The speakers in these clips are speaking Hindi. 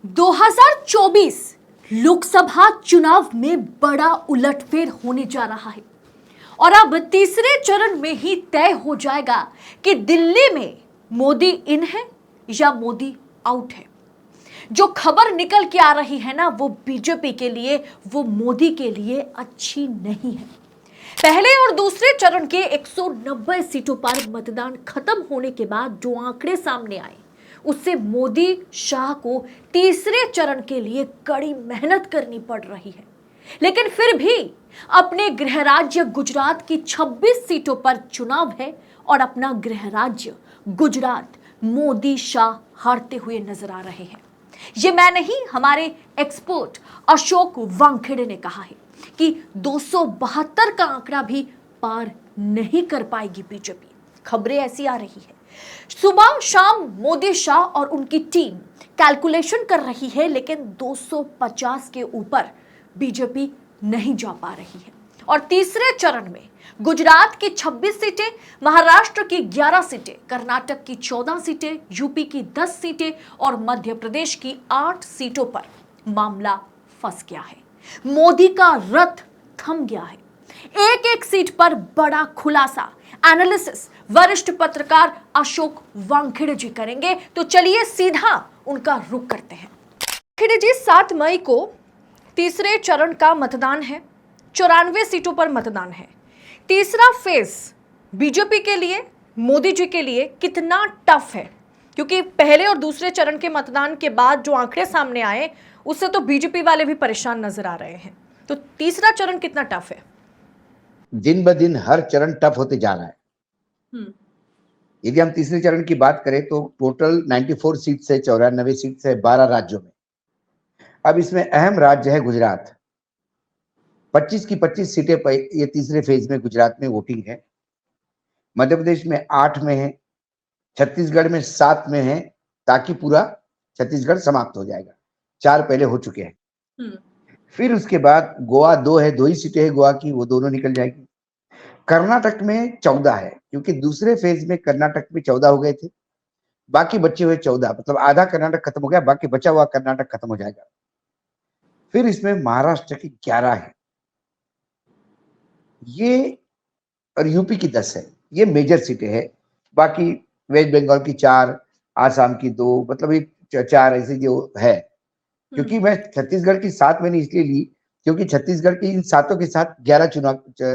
2024 लोकसभा चुनाव में बड़ा उलटफेर होने जा रहा है और अब तीसरे चरण में ही तय हो जाएगा कि दिल्ली में मोदी इन है या मोदी आउट है। जो खबर निकल के आ रही है ना, वो बीजेपी के लिए, वो मोदी के लिए अच्छी नहीं है। पहले और दूसरे चरण के 190 सीटों पर मतदान खत्म होने के बाद जो आंकड़े सामने आए, उससे मोदी शाह को तीसरे चरण के लिए कड़ी मेहनत करनी पड़ रही है। लेकिन फिर भी अपने गृह राज्य गुजरात की 26 सीटों पर चुनाव है और अपना गृह राज्य गुजरात मोदी शाह हारते हुए नजर आ रहे हैं। ये मैं नहीं, हमारे एक्सपर्ट अशोक वानखेड़े ने कहा है कि 272 का आंकड़ा भी पार नहीं कर पाएगी बीजेपी। खबरें ऐसी आ रही है, सुबह शाम मोदी शाह और उनकी टीम कैलकुलेशन कर रही है, लेकिन 250 के ऊपर बीजेपी नहीं जा पा रही है। और तीसरे चरण में गुजरात की 26 सीटें, महाराष्ट्र की 11 सीटें, कर्नाटक की 14 सीटें, यूपी की 10 सीटें और मध्य प्रदेश की 8 सीटों पर मामला फंस गया है। मोदी का रथ थम गया है। एक एक सीट पर बड़ा खुलासा एनालिसिस वरिष्ठ पत्रकार अशोक वानखेड़े जी करेंगे। तो चलिए सीधा उनका रुख करते हैं। वानखेड़े जी, 7 मई को तीसरे चरण का मतदान है, 94 सीटों पर मतदान है। तीसरा फेज बीजेपी के लिए, मोदी जी के लिए कितना टफ है? क्योंकि पहले और दूसरे चरण के मतदान के बाद जो आंकड़े सामने आए, उससे तो बीजेपी वाले भी परेशान नजर आ रहे हैं। तो तीसरा चरण कितना टफ है? दिन ब दिन हर चरण टफ होते जा रहा है। यदि हम तीसरे चरण की बात करें तो टोटल 94 सीट से 94 सीट से 12 राज्यों में। अब इसमें अहम राज्य है गुजरात। 25 की 25 सीटें पर ये तीसरे फेज में गुजरात में वोटिंग है। मध्य प्रदेश में 8 में है, छत्तीसगढ़ में 7 में है, ताकि पूरा छत्तीसगढ़ समाप्त हो जाएगा। 4 पहले हो चुके हैं। फिर उसके बाद गोवा 2 है, 2 ही सीटें है गोवा की, वो दोनों निकल जाएगी। कर्नाटक में 14 है, क्योंकि दूसरे फेज में कर्नाटक में 14 हो गए थे, बाकी बचे हुए 14, मतलब आधा कर्नाटक खत्म हो गया, बाकी बचा हुआ कर्नाटक खत्म हो जाएगा। फिर इसमें महाराष्ट्र की 11 है ये, और यूपी की 10 है। ये मेजर सीटें है। बाकी वेस्ट बंगाल की 4, आसाम की 2, मतलब ये 4 ऐसे जो है। क्योंकि मैं छत्तीसगढ़ की 7 मैंने इसलिए ली क्योंकि छत्तीसगढ़ की इन 7 के साथ 11 चुनाव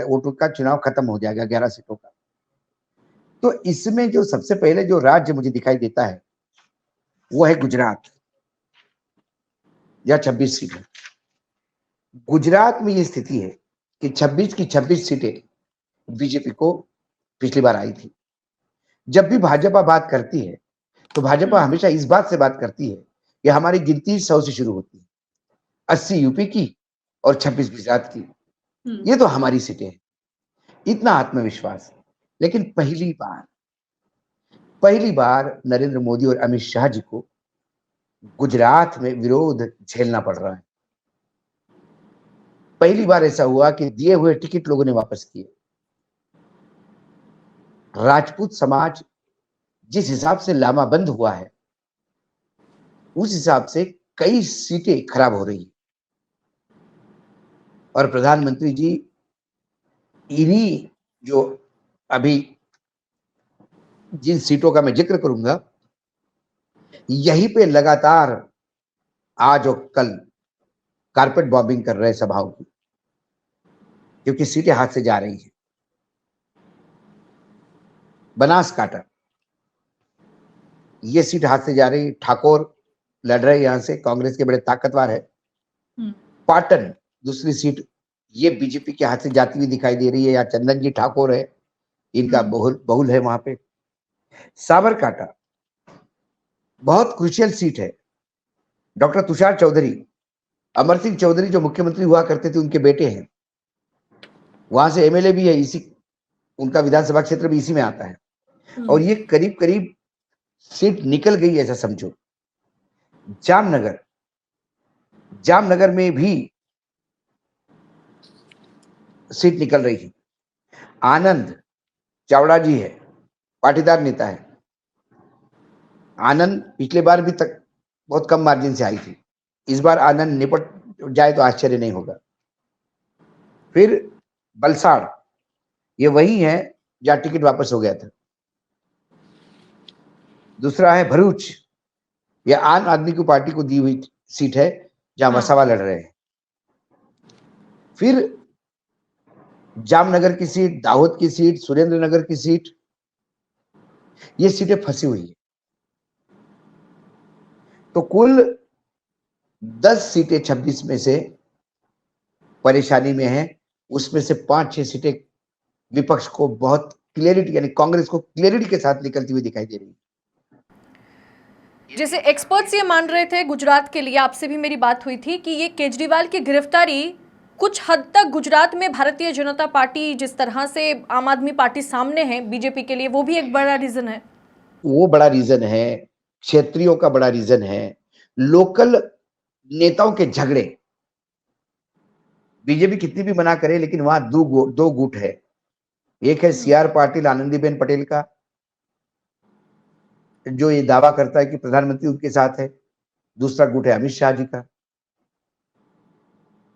वोटों का चुनाव खत्म हो जाएगा, 11 सीटों का। तो इसमें जो सबसे पहले जो राज्य मुझे दिखाई देता है वो है गुजरात, या 26 सीटें। गुजरात में ये स्थिति है कि 26 की 26 सीटें बीजेपी को पिछली बार आई थी। जब भी भाजपा बात करती है तो भाजपा हमेशा इस बात से बात करती है कि हमारी गिनती 100 से शुरू होती है, 80 यूपी की और 26 गुजरात की। ये तो हमारी सीटें हैं, इतना आत्मविश्वास। लेकिन पहली बार नरेंद्र मोदी और अमित शाह जी को गुजरात में विरोध झेलना पड़ रहा है। पहली बार ऐसा हुआ कि दिए हुए टिकट लोगों ने वापस किए। राजपूत समाज जिस हिसाब से लामाबंद हुआ है, उस हिसाब से कई सीटें खराब हो रही। और प्रधानमंत्री जी इन्हीं जो अभी जिन सीटों का मैं जिक्र करूंगा, यहीं पे लगातार आज और कल कारपेट बॉम्बिंग कर रहे हैं सभाओं की, क्योंकि सीटें हाथ से जा रही हैं। बनासकांठा, ये सीट हाथ से जा रही। ठाकुर लड़ रहे यहां से, कांग्रेस के बड़े ताकतवर है। पाटन दूसरी सीट, ये बीजेपी के हाथ से जाती हुई दिखाई दे रही है, या चंदन जी ठाकुर है, इनका बहुल है वहां पे। साबरकांठा बहुत क्रुशियल सीट है। डॉक्टर तुषार चौधरी, अमर सिंह चौधरी जो मुख्यमंत्री हुआ करते थे, उनके बेटे हैं, वहां से एमएलए भी है, इसी उनका विधानसभा क्षेत्र भी इसी में आता है। और ये करीब करीब सीट निकल गई ऐसा समझो। जामनगर में भी सीट निकल रही है। आनंद चावड़ा जी है, पाटीदार नेता है। आनंद पिछले बार भी तक बहुत कम मार्जिन से आई थी। इस बार आनंद निपट जाए तो आश्चर्य नहीं होगा। फिर बलसाड़, ये वही है जहां टिकट वापस हो गया था। दूसरा है भरूच, यह आम आदमी की पार्टी को दी हुई सीट है जहां वसावा लड़ रहे हैं। फिर जामनगर की सीट, दाहोद की सीट, सुरेंद्रनगर की सीट, ये सीटें फंसी हुई है। तो कुल 10 सीटें 26 में से परेशानी में है। उसमें से 5-6 सीटें विपक्ष को बहुत क्लियरिटी, यानी कांग्रेस को क्लियरिटी के साथ निकलती हुई दिखाई दे रही है। जैसे एक्सपर्ट्स ये मान रहे थे गुजरात के लिए, आपसे भी मेरी बात हुई थी कि ये केजरीवाल की गिरफ्तारी कुछ हद तक गुजरात में भारतीय जनता पार्टी जिस तरह से आम आदमी पार्टी सामने है बीजेपी के लिए, वो भी एक बड़ा रीजन है। वो बड़ा रीजन है, क्षेत्रियों का बड़ा रीजन है, लोकल नेताओं के झगड़े। बीजेपी कितनी भी मना करे लेकिन वहां दो गुट है। एक है सीआर पाटिल, आनंदीबेन पटेल का, जो ये दावा करता है कि प्रधानमंत्री उनके साथ है। दूसरा गुट है अमित शाह जी का,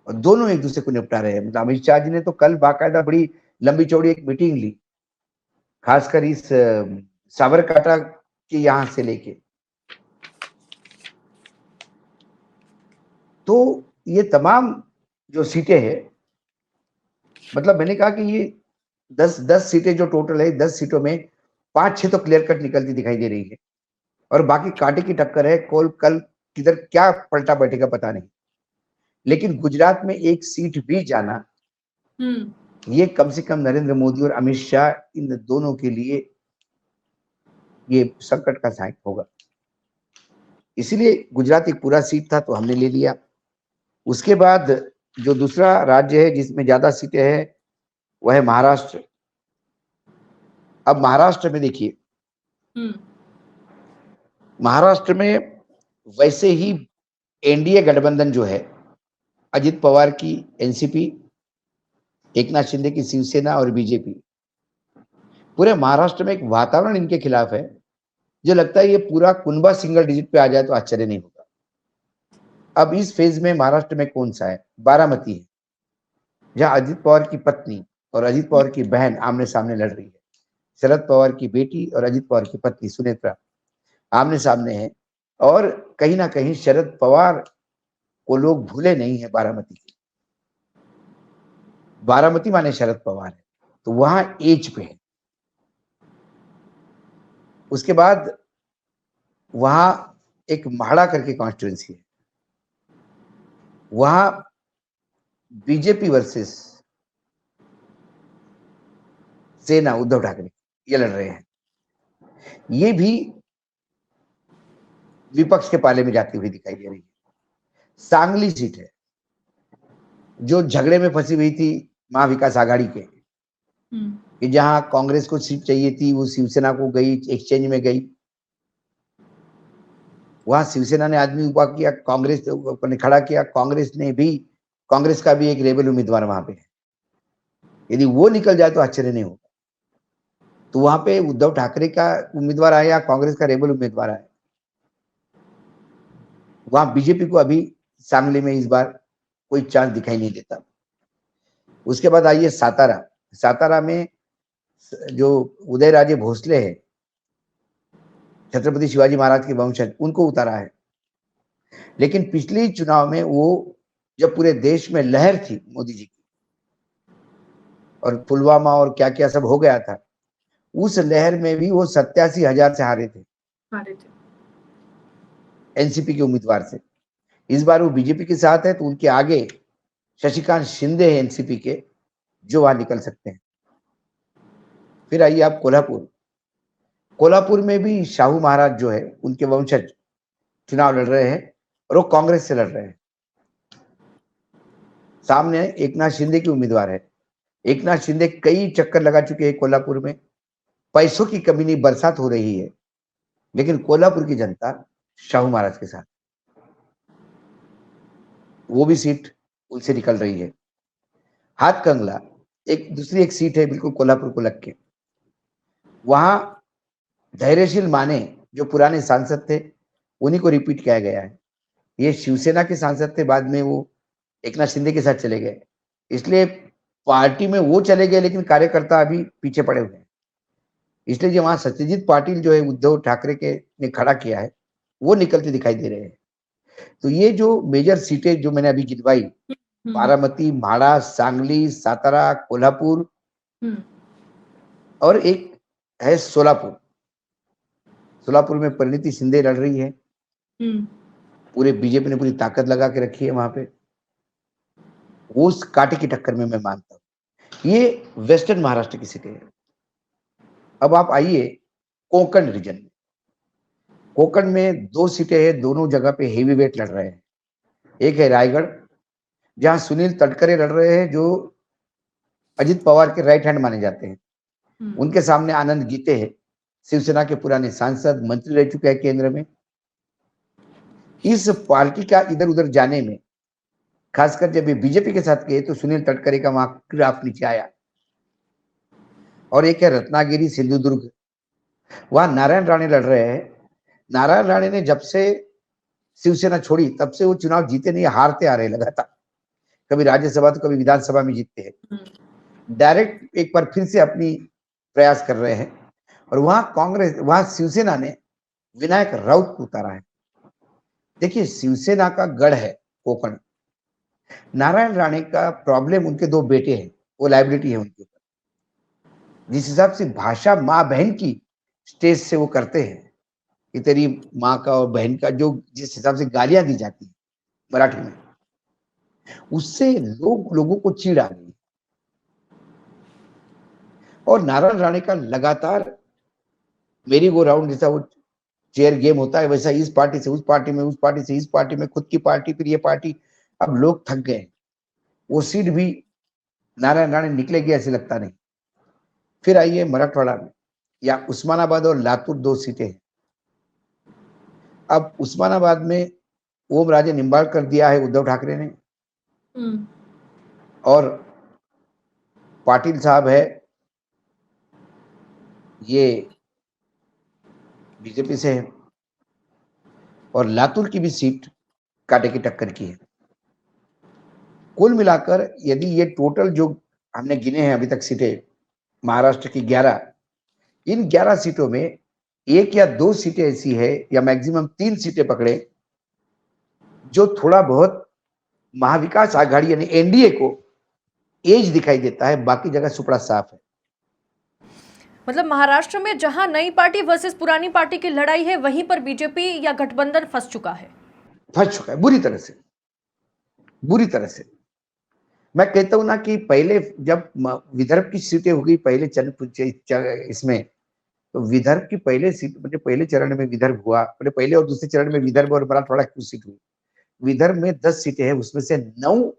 और दोनों एक दूसरे को निपटा रहे हैं। मतलब अमित शाह जी ने तो कल बाकायदा बड़ी लंबी चौड़ी एक मीटिंग ली, खासकर इस साबरकांठा के यहां से लेके। तो ये तमाम जो सीटें हैं, मतलब मैंने कहा कि ये 10 सीटें जो टोटल है, 10 सीटों में 5-6 तो क्लियर कट निकलती दिखाई दे रही है, और बाकी कांटे की टक्कर है। कल किधर क्या पलटा बैठेगा पता नहीं। लेकिन गुजरात में एक सीट भी जाना, ये कम से कम नरेंद्र मोदी और अमित शाह, इन दोनों के लिए ये संकट का साइन होगा। इसीलिए गुजरात एक पूरा सीट था तो हमने ले लिया। उसके बाद जो दूसरा राज्य है जिसमें ज्यादा सीटें हैं वह है महाराष्ट्र। अब महाराष्ट्र में देखिए, महाराष्ट्र में वैसे ही एनडीए गठबंधन जो है, अजित पवार की एनसीपी, एकनाथ शिंदे की शिवसेना और बीजेपी, पूरे महाराष्ट्र में एक वातावरण इनके खिलाफ है जो लगता है ये पूरा कुनबा सिंगल डिजिट पे आ जाए तो आश्चर्य नहीं होगा। अब इस फेज में महाराष्ट्र में कौन सा है? बारामती है, जहां अजित पवार की पत्नी और अजित पवार की बहन आमने सामने लड़ रही है। शरद पवार की बेटी और अजित पवार की पत्नी सुनेत्रा आमने सामने है, और कहीं ना कहीं शरद पवार को लोग भूले नहीं है। बारामती माने शरद पवार है, तो वहां एज पे है। उसके बाद वहां एक म्हाड़ा करके कॉन्स्टिट्यूंसी है, वहां बीजेपी वर्सेस सेना, उद्धव ठाकरे ये लड़ रहे हैं। ये भी विपक्ष के पाले में जाती हुई दिखाई दे रही है। सांगली सीट है जो झगड़े में फंसी हुई थी महाविकास आघाड़ी के, कि जहां कांग्रेस को सीट चाहिए थी वो शिवसेना को गई, एक्सचेंज में गई। वहां शिवसेना ने आदमी उभा किया, कांग्रेस ने खड़ा किया। कांग्रेस का भी एक रेबल उम्मीदवार वहां पे है। यदि वो निकल जाए तो आश्चर्य नहीं होगा। तो वहां पे उद्धव ठाकरे का उम्मीदवार आया या कांग्रेस का रेबल उम्मीदवार आया, वहां बीजेपी को अभी सांगली में इस बार कोई चांस दिखाई नहीं देता। उसके बाद आइए सातारा। सातारा में जो उदयराजे भोसले है, छत्रपति शिवाजी महाराज के वंशज, उनको उतारा है। लेकिन पिछले चुनाव में वो जब पूरे देश में लहर थी मोदी जी की, और पुलवामा और क्या क्या सब हो गया था, उस लहर में भी वो 87,000 से हारे थे एनसीपी के उम्मीदवार से। इस बार वो बीजेपी के साथ है तो उनके आगे शशिकांत शिंदे है एनसीपी के, जो वहां निकल सकते हैं। फिर आइए आप कोल्हापुर। कोल्हापुर में भी शाहू महाराज जो है उनके वंशज चुनाव लड़ रहे हैं, और वो कांग्रेस से लड़ रहे हैं। सामने एकनाथ शिंदे की उम्मीदवार है। एकनाथ शिंदे कई चक्कर लगा चुके हैं कोल्हापुर में। पैसों की कमी नहीं, बरसात हो रही है, लेकिन कोल्हापुर की जनता शाहू महाराज के साथ, वो भी सीट उनसे निकल रही है। हाथ कंगला एक दूसरी एक सीट है बिल्कुल कोल्हापुर को लग के। वहां धैर्यशील माने जो पुराने सांसद थे, उन्हीं को रिपीट किया गया है। ये शिवसेना के सांसद थे, बाद में वो एकनाथ शिंदे के साथ चले गए, इसलिए पार्टी में वो चले गए लेकिन कार्यकर्ता अभी पीछे पड़े हुए हैं। इसलिए जो वहां सत्यजीत पाटिल जो है उद्धव ठाकरे के ने खड़ा किया है, वो निकलते दिखाई दे रहे हैं। तो ये जो मेजर सीटें जो मैंने अभी गिनवाई, बारामती, म्हाडा, सांगली, सातारा, कोल्हापुर और एक है सोलापुर। सोलापुर में परिणीति शिंदे लड़ रही है। पूरे बीजेपी ने पूरी ताकत लगा के रखी है वहां पे। उस कांटे की टक्कर में मैं मानता हूं। ये वेस्टर्न महाराष्ट्र की सीटें हैं। अब आप आइए कोंकण रीजन में। कोंकण में 2 सीटें हैं, दोनों जगह पे हेवी वेट लड़ रहे हैं। एक है रायगढ़, जहां सुनील तटकरे लड़ रहे हैं, जो अजित पवार के राइट हैंड माने जाते हैं। उनके सामने आनंद गीते हैं, शिवसेना के पुराने सांसद, मंत्री रह चुके हैं केंद्र में। इस पार्टी का इधर उधर जाने में, खासकर जब ये बीजेपी के साथ गए तो सुनील तटकरे का वहां ग्राफ नीचे आया। और एक है रत्नागिरी, सिंधुदुर्ग, वहां नारायण राणे लड़ रहे हैं। नारायण राणे ने जब से शिवसेना छोड़ी तब से वो चुनाव जीते नहीं, हारते आ रहे लगातार। कभी राज्यसभा तो कभी विधानसभा में जीतते हैं। डायरेक्ट एक बार फिर से अपनी प्रयास कर रहे हैं। और वहां शिवसेना ने विनायक राउत को उतारा है। देखिए, शिवसेना का गढ़ है कोंकण। नारायण राणे का प्रॉब्लम, उनके 2 बेटे हैं, वो लाइबिलिटी है उनके ऊपर। जिस हिसाब से भाषा माँ बहन की स्टेज से वो करते हैं कि तेरी माँ का और बहन का, जो जिस हिसाब से गालियां दी जाती है मराठी में, उससे लोगों को चिढ़ आ गई। और नारायण राणे का लगातार मेरी गो राउंड, जैसा वो चेयर गेम होता है, वैसा इस पार्टी से उस पार्टी में, उस पार्टी से इस पार्टी में, खुद की पार्टी फिर ये पार्टी। अब लोग थक गए। वो सीट भी नारायण राणे निकलेगी ऐसे लगता नहीं। फिर आइए मराठवाड़ा में, या उस्मानाबाद और लातूर 2 सीटें हैं। अब उस्मानाबाद में ओम राजे निंबाळकर दिया है उद्धव ठाकरे ने, और पाटिल साहब है, ये बीजेपी से है। और लातूर की भी सीट कांटे की टक्कर की है। कुल मिलाकर यदि ये टोटल जो हमने गिने हैं अभी तक सीटें, महाराष्ट्र की 11, इन 11 सीटों में 1 या 2 सीटें ऐसी है, या मैक्सिमम 3 सीटें पकड़े, जो थोड़ा बहुत महाविकास आघाड़ी यानी एनडीए को एज दिखाई देता है। बाकी जगह सुपड़ा साफ है। मतलब महाराष्ट्र में जहां नई पार्टी वर्सेस पुरानी पार्टी की लड़ाई है, वहीं पर बीजेपी या गठबंधन फंस चुका है बुरी तरह से, बुरी तरह से। मैं कहता हूं ना कि पहले जब विदर्भ की सीटें हो गई पहले इसमें, तो विदर्भ की पहले सीट, मतलब पहले चरण में विदर्भ हुआ, मतलब पहले और दूसरे चरण में विदर्भ और मराठवाड़ा की सीट हुई। विदर्भ में 10 सीटें हैं, उसमें से 9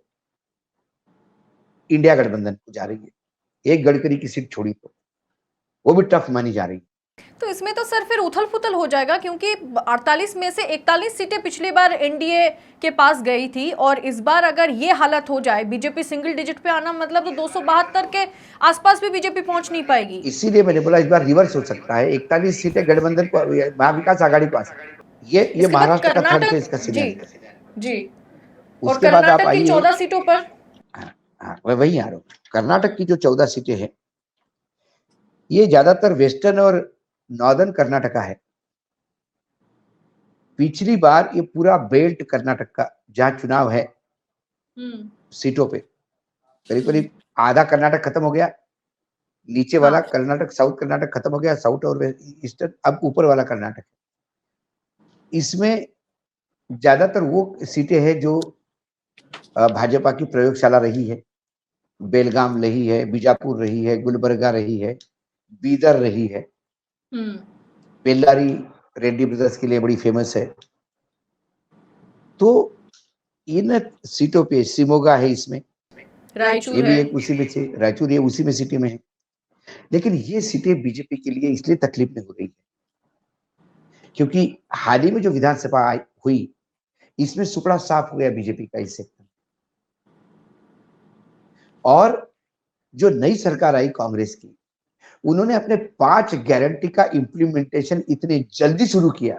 इंडिया गठबंधन को जा रही है। एक गडकरी की सीट छोड़ी तो वो भी टफ मानी जा रही है। तो इसमें तो सर फिर उथल पुथल हो जाएगा, क्योंकि 48 में से 41 सीटें पिछली बार एनडीए के पास गई थी, और इस बार अगर ये हालत हो जाए, बीजेपी सिंगल डिजिट पे आना मतलब तो 272 के आसपास भी बीजेपी पहुंच नहीं पाएगी। इसीलिए मैंने बोला इस बार रिवर्स हो सकता है, 41 सीटें गठबंधन को, महाविकास आघाड़ी को आ सकती है। ये महाराष्ट्र का थर्ड फेज का सिनेरियो जी। उसके बाद आप आइए 14 सीटों पर। मैं वही आ रहा हूँ। कर्नाटक की जो 14 सीटें हैं, ये ज्यादातर वेस्टर्न और नॉर्दर्न कर्नाटका है। पिछली बार ये पूरा बेल्ट कर्नाटक का जहां चुनाव है सीटों पे, करीब करीब आधा कर्नाटक खत्म हो गया, नीचे वाला कर्नाटक, साउथ कर्नाटक खत्म हो गया, साउथ और ईस्टर्न, अब ऊपर वाला कर्नाटक। इसमें ज्यादातर वो सीटें हैं जो भाजपा की प्रयोगशाला रही है। बेलगाम रही है, बीजापुर रही है, गुलबर्गा रही है, बीदर रही है। बेल्लारी रेड्डी ब्रदर्स के लिए बड़ी फेमस है। तो इन सीटों पे शिमोगा है, इसमें ये भी एक उसी में से, रायचूर ये उसी में सिटी में है। लेकिन ये सीटें बीजेपी के लिए इसलिए तकलीफ में हो रही है क्योंकि हाल ही में जो विधानसभा हुई, इसमें सुपड़ा साफ हो गया बीजेपी का इस सेक्टर। और जो नई सरकार आई कांग्रेस की, उन्होंने अपने 5 गारंटी का इंप्लीमेंटेशन इतने जल्दी शुरू किया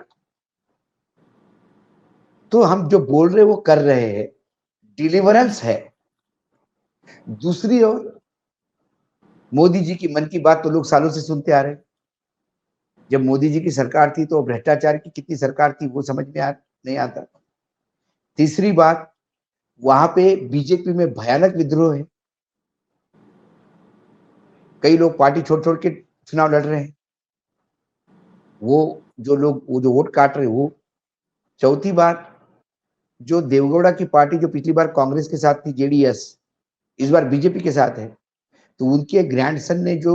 तो हम जो बोल रहे वो कर रहे हैं, डिलीवरेंस है। दूसरी ओर मोदी जी की मन की बात तो लोग सालों से सुनते आ रहे हैं। जब मोदी जी की सरकार थी तो भ्रष्टाचार की कितनी सरकार थी वो समझ में नहीं आता। तीसरी बात, वहां पे बीजेपी में भयानक विद्रोह है, कई लोग पार्टी छोड़ छोड़ के चुनाव लड़ रहे हैं, वो जो वोट काट रहे वो। चौथी बात, जो देवगौड़ा की पार्टी जो पिछली बार कांग्रेस के साथ थी, जेडीएस, इस बार बीजेपी के साथ है, तो उनके ग्रैंडसन ने जो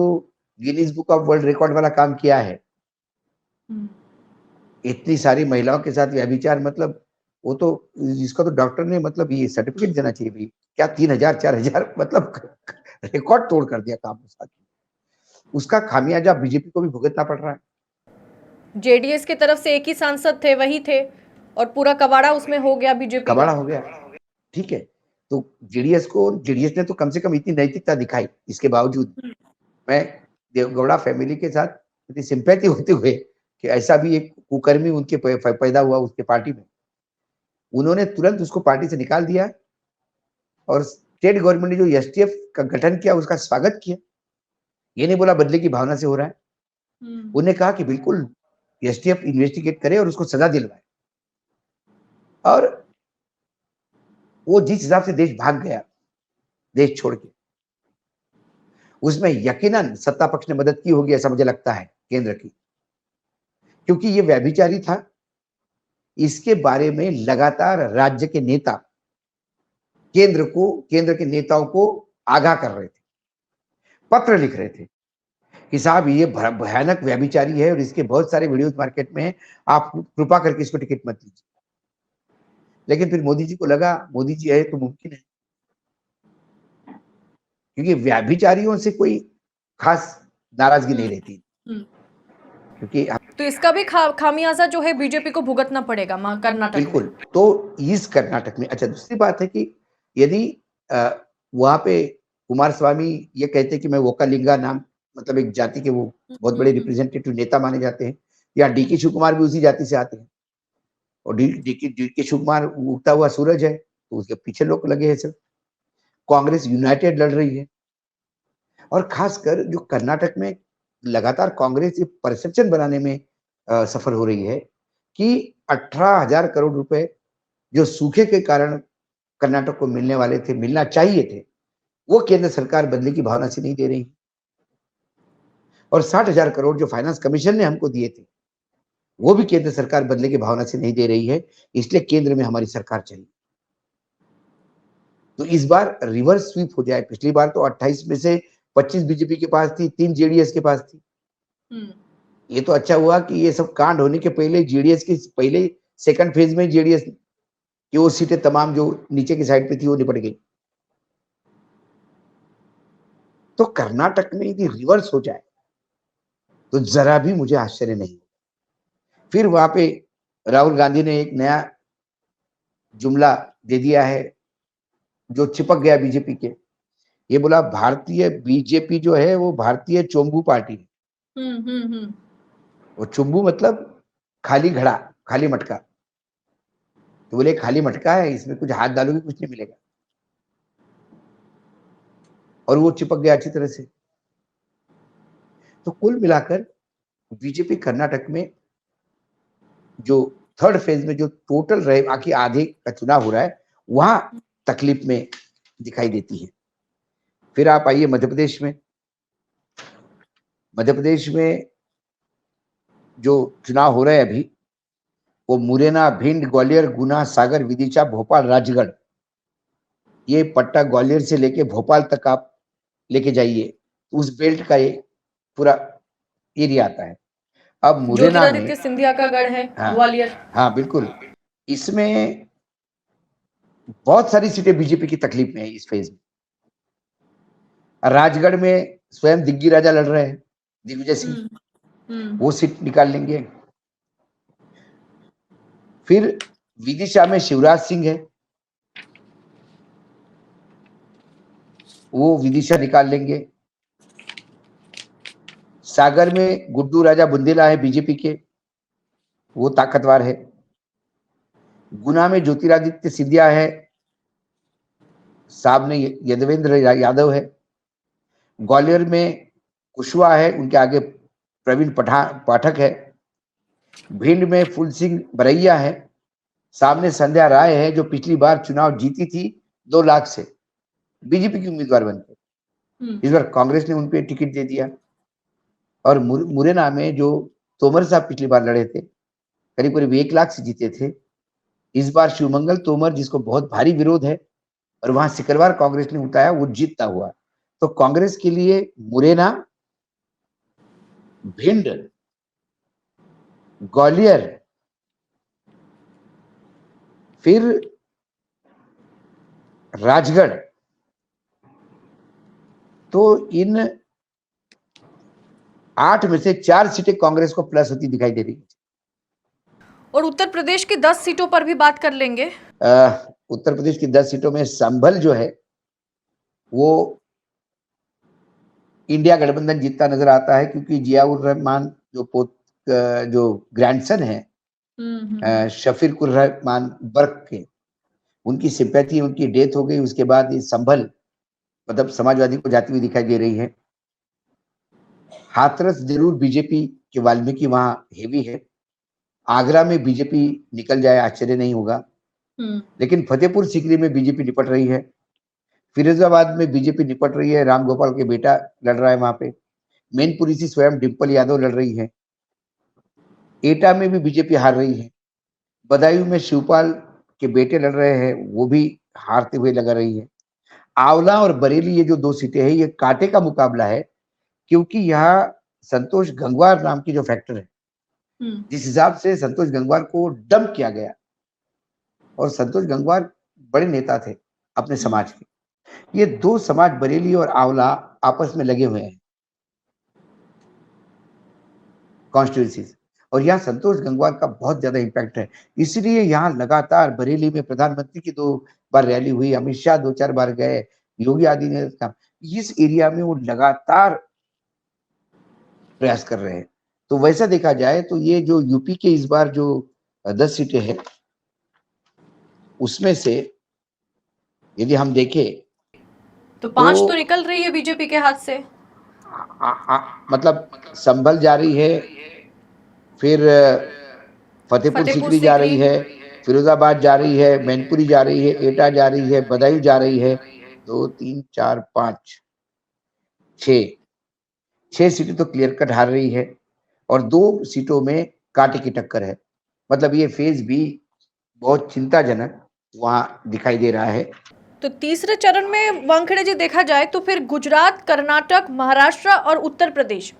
Guinness book of world record वाला काम किया है, इतनी सारी महिलाओं के साथ व्यभिचार, मतलब वो तो, जिसका तो डॉक्टर ने मतलब ये सर्टिफिकेट देना चाहिए भाई, क्या 3,000 4,000 मतलब रिकॉर्ड तोड़ कर दिया काम उसका। उसका खामियाजा बीजेपी को भी भुगतना पड़ रहा है। जेडीएस की तरफ से एक ही सांसद थे, वही थे, और पूरा कबाड़ा उसमें हो गया बीजेपी कबाड़ा का। हो गया, ठीक है। तो जेडीएस ने तो कम से कम इतनी नैतिकता दिखाई, इसके बावजूद मैं देवगौड़ा फैमिली के साथ इतनी सिंपैथी होते हुए कि ऐसा भी एक कुकर्मी उनके पैदा हुआ उसके पार्टी में, उन्होंने तुरंत उसको पार्टी से निकाल दिया और स्टेट गवर्नमेंट ने जो एसटीएफ का गठन किया उसका स्वागत किया। ये नहीं बोला बदले की भावना से हो रहा है, उन्हें कहा कि बिल्कुल एसटीएफ इन्वेस्टिगेट करे और उसको सजा दिलवाए। और वो जिस हिसाब से देश भाग गया, देश छोड़ के, उसमें यकीनन सत्ता पक्ष ने मदद की होगी ऐसा मुझे लगता है, केंद्र की, क्योंकि ये व्यभिचारी था। इसके बारे में लगातार राज्य के नेता केंद्र के नेताओं को आगाह कर रहे थे, पत्र लिख रहे थे कि साहब ये भयानक व्यभिचारी है और इसके बहुत सारे वीडियोस मार्केट में है, आप कृपा करके इसको टिकट मत दीजिए। लेकिन फिर मोदी जी को लगा मोदी जी है तो मुमकिन है, क्योंकि व्यभिचारियों से कोई खास नाराजगी नहीं रहती, क्योंकि तो इसका भी खामियाजा जो है बीजेपी को भुगतना पड़ेगा कर्नाटक में। बिल्कुल। तो इस कर्नाटक में, अच्छा दूसरी बात है कि यदि वहां पे कुमार स्वामी ये कहते हैं कि मैं वोकालिंगा नाम, मतलब एक जाति के वो बहुत बड़े रिप्रेजेंटेटिव नेता माने जाते हैं, या डीके शिव कुमार भी उसी जाति से आते हैं, और डीके शिव कुमार उगता हुआ सूरज है, तो उसके पीछे लोग लगे हैं सब। कांग्रेस यूनाइटेड लड़ रही है, और खासकर जो कर्नाटक में लगातार कांग्रेस ये परसेप्शन बनाने में सफल हो रही है कि 18,000 करोड़ रुपए जो सूखे के कारण कर्नाटक को मिलने वाले थे, मिलना चाहिए थे, वो केंद्र सरकार बदले की भावना से नहीं दे रही, और 60,000 करोड़ जो फाइनेंस कमीशन ने हमको दिए थे वो भी केंद्र सरकार बदले की भावना से नहीं दे रही है। इसलिए केंद्र में हमारी सरकार चाहिए। तो इस बार रिवर्स स्वीप हो जाए। पिछली बार तो 28 में से 25 बीजेपी के पास थी, 3 जेडीएस के पास थी। ये तो अच्छा हुआ कि ये सब कांड होने के पहले जेडीएस के पहले सेकंड फेज में जेडीएस की वो सीटें तमाम जो नीचे की साइड पे थी वो निपट गई। तो कर्नाटक में यदि रिवर्स हो जाए तो जरा भी मुझे आश्चर्य नहीं। फिर वहां पे राहुल गांधी ने एक नया जुमला दे दिया है जो चिपक गया बीजेपी के। ये बोला भारतीय बीजेपी जो है वो भारतीय चोम्बू पार्टी है। वो चोम्बू मतलब खाली घड़ा, खाली मटका। तो बोले खाली मटका है, इसमें कुछ हाथ डालोगे कुछ नहीं मिलेगा, और वो चिपक गया अच्छी तरह से। तो कुल मिलाकर बीजेपी कर्नाटक में जो थर्ड फेज में जो टोटल रहे बाकी आधे का चुनाव हो रहा है वहां तकलीफ में दिखाई देती है। फिर आप आइए मध्य प्रदेश में। मध्य प्रदेश में जो चुनाव हो रहे हैं अभी, वो मुरैना, भिंड, ग्वालियर, गुना, सागर, विदिशा, भोपाल, राजगढ़, ये पट्टा ग्वालियर से लेके भोपाल तक आप लेके जाइए, उस बेल्ट का ये पूरा एरिया आता है। अब मुरैना में ज्योतिरादित्य सिंधिया का गढ़ है ग्वालियर। हाँ बिल्कुल, इसमें बहुत सारी सीटें बीजेपी की तकलीफ में है इस फेज में। राजगढ़ में स्वयं दिग्गी राजा लड़ रहे हैं, दिग्विजय सिंह, वो सीट निकाल लेंगे। फिर विदिशा में शिवराज सिंह है, वो विदिशा निकाल लेंगे। सागर में गुड्डू राजा बुंदेला है बीजेपी के, वो ताकतवर है। गुना में ज्योतिरादित्य सिंधिया है, सामने यदवेंद्र यादव है। ग्वालियर में कुशवाहा है, उनके आगे प्रवीण पाठक है। भिंड में फूल सिंह बरैया है, सामने संध्या राय है जो पिछली बार चुनाव जीती थी 2 लाख से, बीजेपी की उम्मीदवार बनकर। इस बार कांग्रेस ने उन पे टिकट दे दिया। और मुरैना में जो तोमर साहब पिछली बार लड़े थे, करीब करीब 1 लाख से जीते थे, इस बार शिवमंगल तोमर, जिसको बहुत भारी विरोध है और वहां सिकरवार कांग्रेस ने उठाया, वो जीतता हुआ। तो कांग्रेस के लिए मुरैना, भिंड, ग्वालियर, फिर राजगढ़, तो इन 8 में से 4 सीटें कांग्रेस को प्लस होती दिखाई दे रही है। और उत्तर प्रदेश की 10 सीटों पर भी बात कर लेंगे। उत्तर प्रदेश की 10 सीटों में संभल जो है वो इंडिया गठबंधन जीतता नजर आता है, क्योंकि जियाउर रहमान जो ग्रैंडसन है शफीर उर रहमान बर्क के, उनकी सिंपैथी, उनकी डेथ हो गई। उसके बाद ये संभल मतलब समाजवादी को जाती हुई दिखाई दे रही है। हाथरस जरूर बीजेपी के वाल्मीकि वहां हेवी है। आगरा में बीजेपी निकल जाए आश्चर्य नहीं होगा, लेकिन फतेहपुर सीकरी में बीजेपी निपट रही है। फिरोजाबाद में बीजेपी निपट रही है, राम गोपाल के बेटा लड़ रहा है वहां पे। मैनपुरी से स्वयं डिंपल यादव लड़ रही है। एटा में भी बीजेपी हार रही है। बदायूं में शिवपाल के बेटे लड़ रहे हैं, वो भी हारते हुए लगा रही है। आंवला और बरेली, ये जो 2 सीटें हैं, ये कांटे का मुकाबला है, क्योंकि यहाँ संतोष गंगवार नाम की जो फैक्टर है, जिस हिसाब से संतोष गंगवार को डंप किया गया, और संतोष गंगवार बड़े नेता थे अपने समाज के, ये 2 समाज बरेली और आंवला आपस में लगे हुए हैं कॉन्स्टिट्यूंसीज, और यहाँ संतोष गंगवार का बहुत ज्यादा इंपैक्ट है। इसलिए यहाँ लगातार बरेली में प्रधानमंत्री की 2 बार रैली हुई, अमित शाह 2-4 बार गए, योगी आदित्यनाथ का, इस एरिया में वो लगातार प्रयास कर रहे हैं। तो वैसा देखा जाए तो ये जो यूपी के इस बार जो 10 सीटें हैं, उसमें से यदि हम देखें तो 5 तो निकल रही है बीजेपी के हाथ से। मतलब संभल जा रही है, फिर फतेहपुर सीकरी जा रही है, फिरोजाबाद जा रही है, मैनपुरी जा रही है, एटा जा रही है, बदायूं जा रही है। 2 3 4 5 6 सीटें तो क्लियर कट हार रही है, और 2 सीटों में कांटे की टक्कर है। मतलब ये फेज भी बहुत चिंताजनक वहां दिखाई दे रहा है। तो तीसरे चरण में वानखेड़े जी देखा जाए तो फिर गुजरात, कर्नाटक, महाराष्ट्र और उत्तर प्रदेश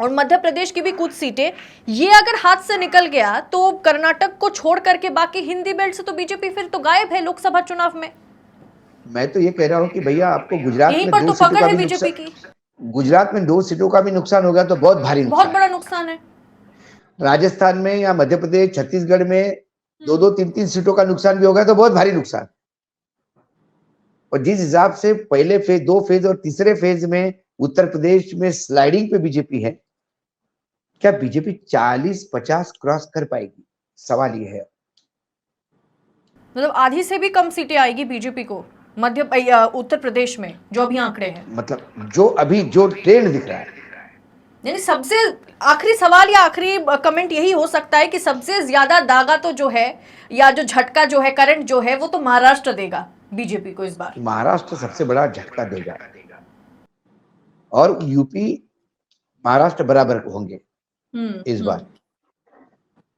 और मध्य प्रदेश की भी कुछ सीटें, ये अगर हाथ से निकल गया तो कर्नाटक को छोड़ करके बाकी हिंदी बेल्ट से तो बीजेपी फिर तो गायब है लोकसभा चुनाव में। मैं तो ये कह रहा हूँ कि भैया आपको गुजरात में 2 तो सीटों का भी बीजेपी की गुजरात में 2 सीटों का भी नुकसान होगा तो बहुत भारी नुकसान, बहुत बड़ा नुकसान है। राजस्थान में या मध्य प्रदेश, छत्तीसगढ़ में 2-2 3-3 सीटों का नुकसान भी होगा तो बहुत भारी नुकसान। और जिस हिसाब से पहले फेज, 2 फेज और तीसरे फेज में उत्तर प्रदेश में स्लाइडिंग पे बीजेपी है, क्या बीजेपी 40-50 क्रॉस कर पाएगी? सवाल ये है। मतलब आधी से भी कम सीटें आएगी बीजेपी को उत्तर प्रदेश में, जो अभी आंकड़े हैं, मतलब जो ट्रेंड दिख रहा है। यानी सबसे आखिरी सवाल या आखिरी कमेंट यही हो सकता है कि सबसे ज्यादा दागा तो जो है, या जो झटका जो है, करंट जो है, वो तो महाराष्ट्र देगा बीजेपी को इस बार। महाराष्ट्र सबसे बड़ा झटका देगा, और यूपी महाराष्ट्र बराबर होंगे इस बार।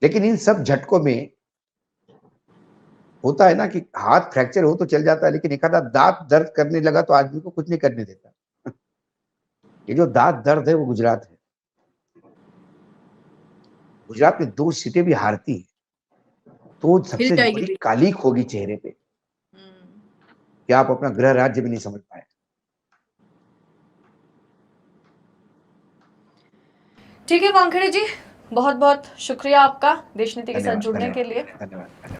लेकिन इन सब झटकों में होता है ना कि हाथ फ्रैक्चर हो तो चल जाता है, लेकिन एक आधा दांत दर्द करने लगा तो आदमी को कुछ नहीं करने देता। ये जो दांत दर्द है वो गुजरात है। गुजरात में 2 सीटें भी हारती है तो सबसे बड़ी कालिक होगी चेहरे पे, कि आप अपना गृह राज्य भी नहीं समझ पाए। ठीक है वानखेड़े जी, बहुत बहुत शुक्रिया आपका देश नीति के साथ जुड़ने के लिए। धन्यवाद।